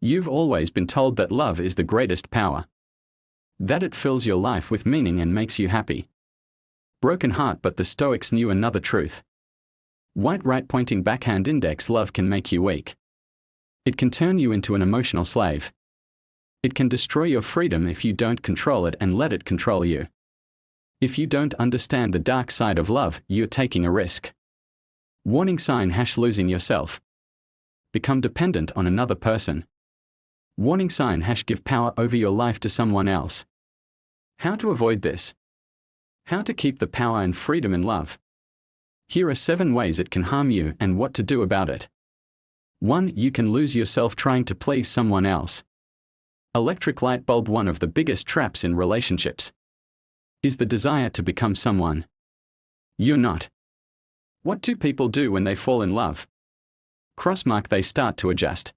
You've always been told that love is the greatest power. That it fills your life with meaning and makes you happy. Broken heart, but the Stoics knew another truth. White right pointing backhand index love can make you weak. It can turn you into an emotional slave. It can destroy your freedom if you don't control it and let it control you. If you don't understand the dark side of love, you're taking a risk. Warning sign # losing yourself. Become dependent on another person. Warning sign # give power over your life to someone else. How to avoid this? How to keep the power and freedom in love? Here are 7 ways it can harm you and what to do about it. 1. You can lose yourself trying to please someone else. Electric light bulb. One of the biggest traps in relationships is the desire to become someone you're not. What do people do when they fall in love? Crossmark. They start to adjust.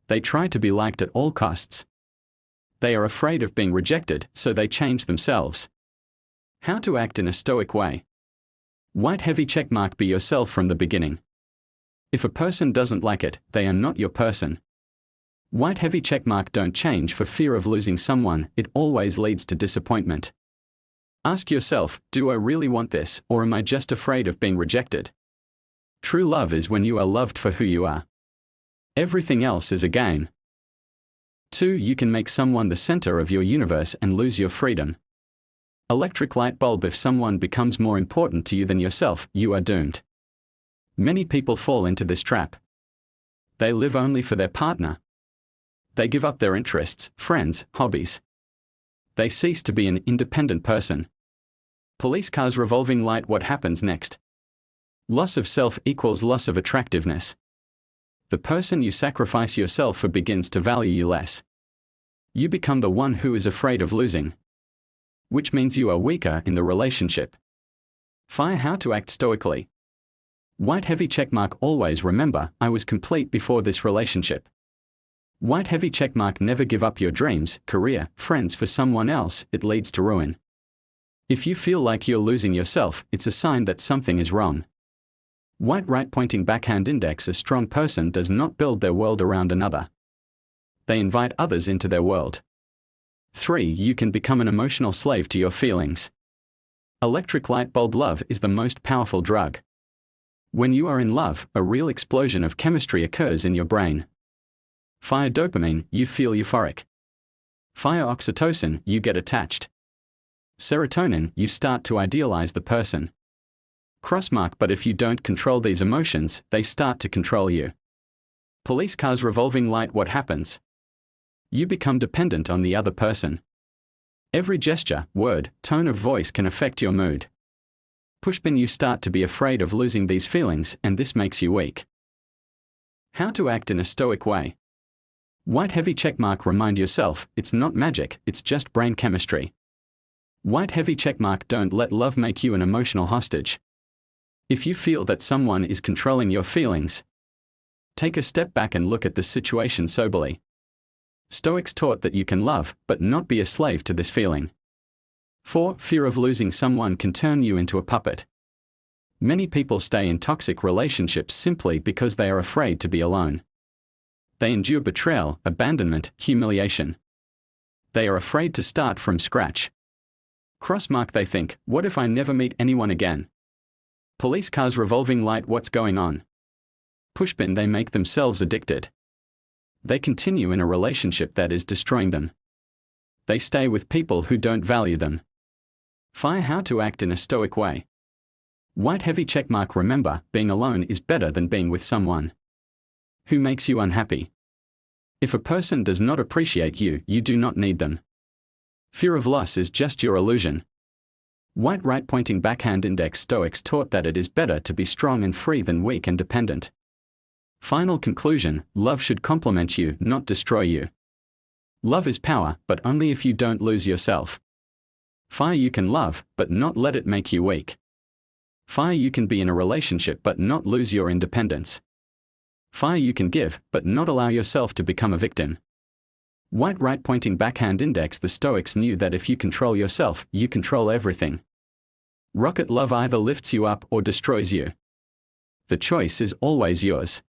They try to be liked at all costs. They are afraid of being rejected, so they change themselves. How to act in a stoic way? White heavy checkmark. Be yourself from the beginning. If a person doesn't like it, they are not your person. White heavy checkmark. Don't change for fear of losing someone, it always leads to disappointment. Ask yourself, do I really want this, or am I just afraid of being rejected? True love is when you are loved for who you are. Everything else is a game. 2. You can make someone the center of your universe and lose your freedom. Electric light bulb. If someone becomes more important to you than yourself, you are doomed. Many people fall into this trap. They live only for their partner. They give up their interests, friends, hobbies. They cease to be an independent person. Police cars revolving light. What happens next? Loss of self equals loss of attractiveness. The person you sacrifice yourself for begins to value you less. You become the one who is afraid of losing, which means you are weaker in the relationship. 5. How to act stoically. White heavy checkmark. Always remember, I was complete before this relationship. White heavy checkmark. Never give up your dreams, career, friends for someone else, it leads to ruin. If you feel like you're losing yourself, it's a sign that something is wrong. White right pointing backhand index. A strong person does not build their world around another. They invite others into their world. 3. You can become an emotional slave to your feelings. Electric light bulb. Love is the most powerful drug. When you are in love, a real explosion of chemistry occurs in your brain. Fire dopamine, you feel euphoric. Fire oxytocin, you get attached. Serotonin, you start to idealize the person. Crossmark. But if you don't control these emotions, they start to control you. Police cars revolving light. What happens? You become dependent on the other person. Every gesture, word, tone of voice can affect your mood. Pushpin. You start to be afraid of losing these feelings, and this makes you weak. How to act in a stoic way. White heavy checkmark. Remind yourself, it's not magic, it's just brain chemistry. White heavy checkmark. Don't let love make you an emotional hostage. If you feel that someone is controlling your feelings, take a step back and look at the situation soberly. Stoics taught that you can love, but not be a slave to this feeling. 4. Fear of losing someone can turn you into a puppet. Many people stay in toxic relationships simply because they are afraid to be alone. They endure betrayal, abandonment, humiliation. They are afraid to start from scratch. Crossmark. They think, what if I never meet anyone again? Police cars revolving light. What's going on? Pushpin. They make themselves addicted. They continue in a relationship that is destroying them. They stay with people who don't value them. 5. How to act in a stoic way. White heavy checkmark. Remember, being alone is better than being with someone who makes you unhappy. If a person does not appreciate you, you do not need them. Fear of loss is just your illusion. White right pointing backhand index. Stoics taught that it is better to be strong and free than weak and dependent. Final conclusion, love should complement you, not destroy you. Love is power, but only if you don't lose yourself. Fire. You can love, but not let it make you weak. Fire. You can be in a relationship but not lose your independence. Fire. You can give, but not allow yourself to become a victim. White right pointing backhand index. The Stoics knew that if you control yourself, you control everything. Rocket love either lifts you up or destroys you. The choice is always yours.